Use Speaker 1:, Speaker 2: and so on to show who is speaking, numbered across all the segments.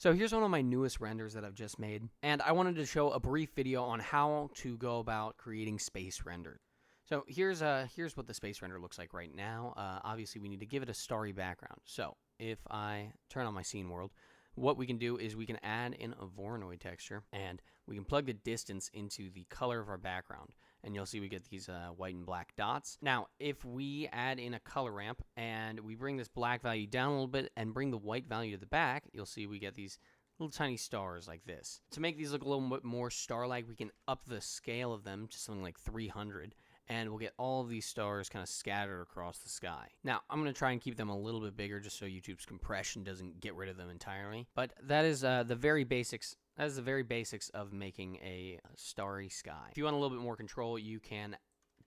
Speaker 1: So here's one of my newest renders that I've just made, and I wanted to show a brief video on how to go about creating space renders. So here's what the space render looks like right now. Obviously, we need to give it a starry background. So if I turn on my scene world, what we can do is we can add in a Voronoi texture, and we can plug the distance into the color of our background. And you'll see we get these white and black dots. Now, if we add in a color ramp and we bring this black value down a little bit and bring the white value to the back, you'll see we get these little tiny stars like this. To make these look a little bit more star-like, we can up the scale of them to something like 300. And we'll get all of these stars kind of scattered across the sky. Now, I'm going to try and keep them a little bit bigger just so YouTube's compression doesn't get rid of them entirely. But that is the very basics. That is the very basics of making a starry sky. If you want a little bit more control, you can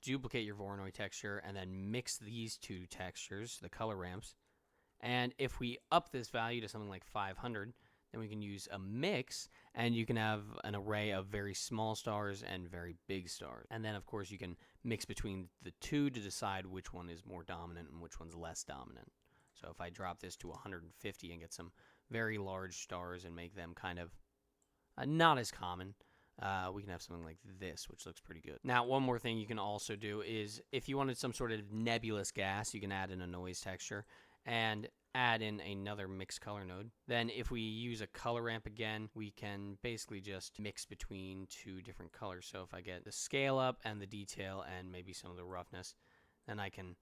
Speaker 1: duplicate your Voronoi texture and then mix these two textures, the color ramps. And if we up this value to something like 500, then we can use a mix, and you can have an array of very small stars and very big stars. And then, of course, you can mix between the two to decide which one is more dominant and which one's less dominant. So if I drop this to 150 and get some very large stars and make them kind of not as common, we can have something like this, which looks pretty good. Now, one more thing you can also do is if you wanted some sort of nebulous gas, you can add in a noise texture and add in another mix color node. Then if we use a color ramp again, we can basically just mix between two different colors. So if I get the scale up and the detail and maybe some of the roughness, then I can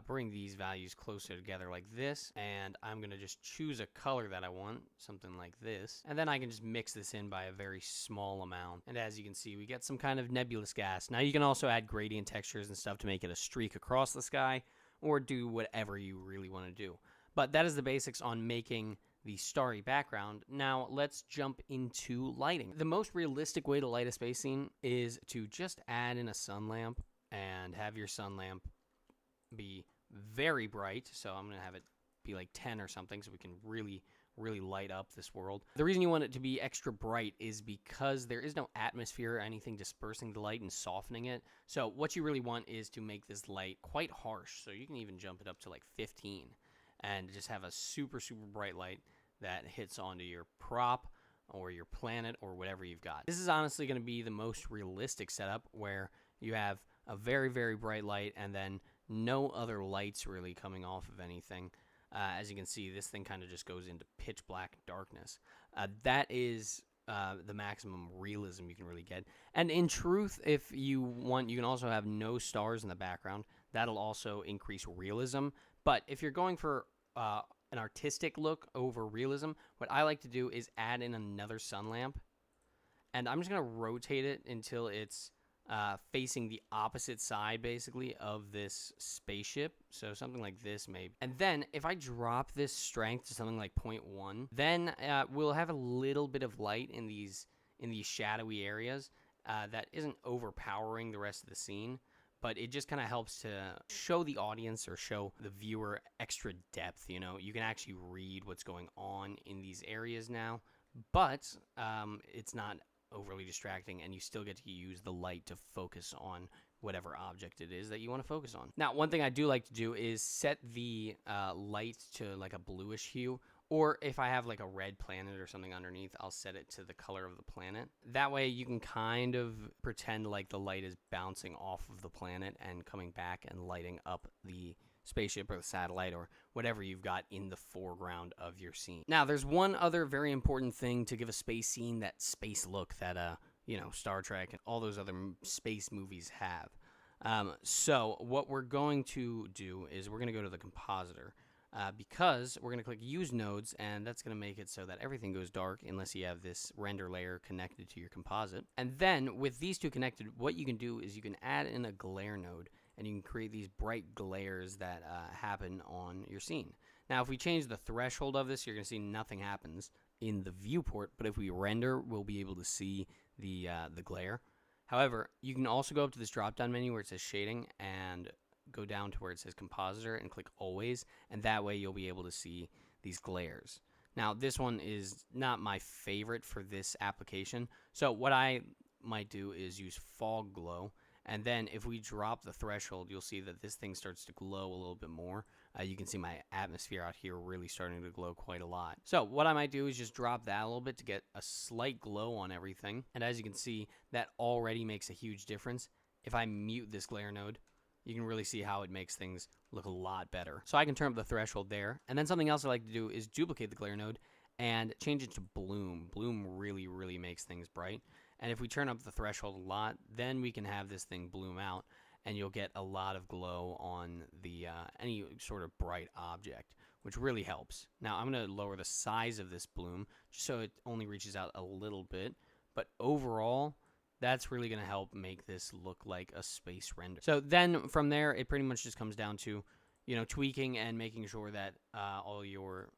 Speaker 1: bring these values closer together like this, and I'm going to just choose a color that I want, something like this, and then I can just mix this in by a very small amount. And as you can see, we get some kind of nebulous gas. Now you can also add gradient textures and stuff to make it a streak across the sky, or do whatever you really want to do. But that is the basics on making the starry background. Now let's jump into lighting. The most realistic way to light a space scene is to just add in a sun lamp and have your sun lamp be very bright. So I'm going to have it be like 10 or something so we can really light up this world. The reason you want it to be extra bright is because there is no atmosphere or anything dispersing the light and softening it. So what you really want is to make this light quite harsh. So you can even jump it up to like 15 and just have a super bright light that hits onto your prop or your planet or whatever you've got. This is honestly going to be the most realistic setup, where you have a very bright light and then no other lights really coming off of anything. As you can see, this thing kind of just goes into pitch black darkness. That is the maximum realism you can really get. And in truth, if you want, you can also have no stars in the background. That'll also increase realism. But if you're going for an artistic look over realism, what I like to do is add in another sun lamp. And I'm just going to rotate it until it's facing the opposite side, basically, of this spaceship. So something like this, maybe. And then if I drop this strength to something like 0.1, then we'll have a little bit of light in these shadowy areas that isn't overpowering the rest of the scene. But it just kind of helps to show the audience or show the viewer extra depth. You know, you can actually read what's going on in these areas now, but it's not overly distracting, and you still get to use the light to focus on whatever object it is that you want to focus on. Now, one thing I do like to do is set the light to like a bluish hue, or if I have like a red planet or something underneath, I'll set it to the color of the planet. That way you can kind of pretend like the light is bouncing off of the planet and coming back and lighting up the spaceship or the satellite or whatever you've got in the foreground of your scene. Now, there's one other very important thing to give a space scene that space look that, Star Trek and all those other space movies have. So what we're going to do is we're going to go to the compositor. Because we're going to click use nodes, and that's going to make it so that everything goes dark unless you have this render layer connected to your composite. And then with these two connected, what you can do is you can add in a glare node, and you can create these bright glares that happen on your scene. Now, if we change the threshold of this, you're going to see nothing happens in the viewport, but if we render, we'll be able to see the glare. However, you can also go up to this drop-down menu where it says shading and go down to where it says compositor and click always, and that way you'll be able to see these glares. Now, this one is not my favorite for this application, so what I might do is use fog glow, and then if we drop the threshold, you'll see that this thing starts to glow a little bit more. You can see my atmosphere out here really starting to glow quite a lot. So what I might do is just drop that a little bit to get a slight glow on everything. And as you can see, that already makes a huge difference. If I mute this glare node, you can really see how it makes things look a lot better. So I can turn up the threshold there. And then something else I like to do is duplicate the glare node and change it to bloom. Bloom really, really makes things bright. And if we turn up the threshold a lot, then we can have this thing bloom out, and you'll get a lot of glow on the any sort of bright object, which really helps. Now I'm going to lower the size of this bloom just so it only reaches out a little bit. But overall, that's really going to help make this look like a space render. So then from there, it pretty much just comes down to, tweaking and making sure that all your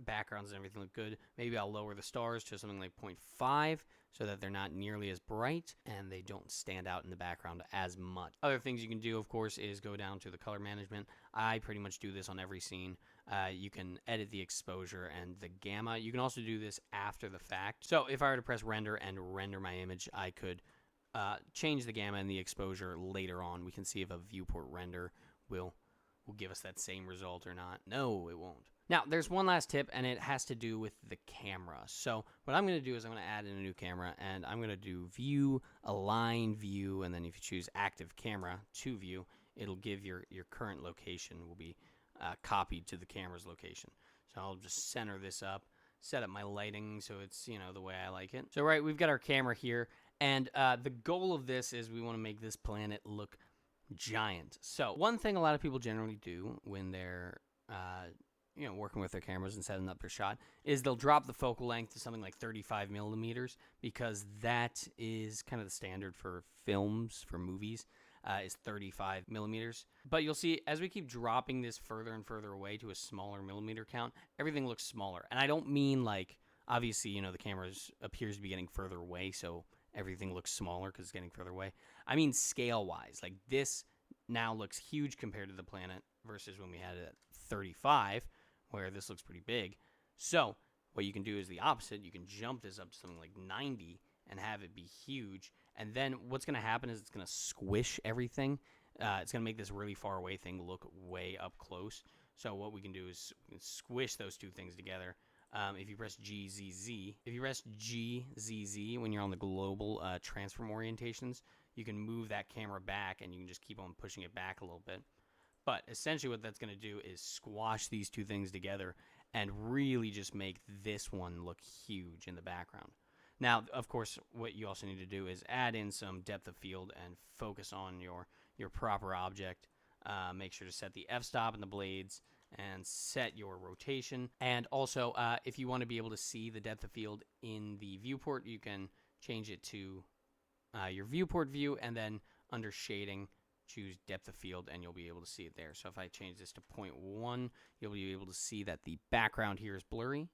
Speaker 1: backgrounds and everything look good. Maybe I'll lower the stars to something like 0.5 so that they're not nearly as bright and they don't stand out in the background as much. Other things you can do, of course, is go down to the color management. I pretty much do this on every scene. You can edit the exposure and the gamma. You can also do this after the fact. So if I were to press render and render my image, I could change the gamma and the exposure later on. We can see if a viewport render will give us that same result or not. No, it won't. Now, there's one last tip, and it has to do with the camera. So what I'm going to do is I'm going to add in a new camera, and I'm going to do view, align view, and then if you choose active camera to view, it'll give your current location will be copied to the camera's location. So I'll just center this up, set up my lighting so it's, the way I like it. So, right, we've got our camera here, and the goal of this is we want to make this planet look giant. So one thing a lot of people generally do when they're working with their cameras and setting up their shot is they'll drop the focal length to something like 35 millimeters because that is kind of the standard for films, for movies, is 35 millimeters. But you'll see as we keep dropping this further and further away to a smaller millimeter count, everything looks smaller. And I don't mean like, obviously, the camera appears to be getting further away, so everything looks smaller because it's getting further away. I mean scale-wise. Like this now looks huge compared to the planet versus when we had it at 35, where this looks pretty big. So what you can do is the opposite. You can jump this up to something like 90 and have it be huge. And then what's going to happen is it's going to squish everything. It's going to make this really far away thing look way up close. So what we can do is we can squish those two things together. If you press GZZ when you're on the global transform orientations, you can move that camera back and you can just keep on pushing it back a little bit. But essentially what that's going to do is squash these two things together and really just make this one look huge in the background. Now, of course, what you also need to do is add in some depth of field and focus on your proper object. Make sure to set the f-stop and the blades and set your rotation. And also, if you want to be able to see the depth of field in the viewport, you can change it to your viewport view, and then under shading, choose depth of field, and you'll be able to see it there. So if I change this to 0.1, you'll be able to see that the background here is blurry,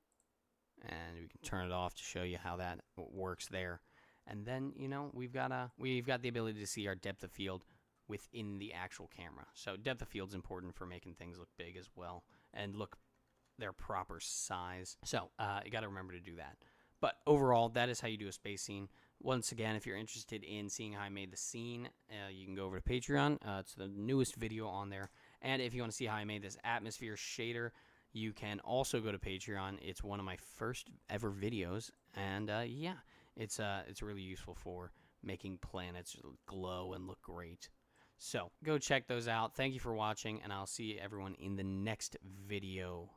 Speaker 1: and we can turn it off to show you how that works there. And then, we've got the ability to see our depth of field within the actual camera. So depth of field is important for making things look big as well and look their proper size. So you got to remember to do that. But overall, that is how you do a space scene. Once again, if you're interested in seeing how I made the scene, you can go over to Patreon. It's the newest video on there. And if you want to see how I made this atmosphere shader, you can also go to Patreon. It's one of my first ever videos. And yeah, it's really useful for making planets glow and look great. So go check those out. Thank you for watching, and I'll see everyone in the next video.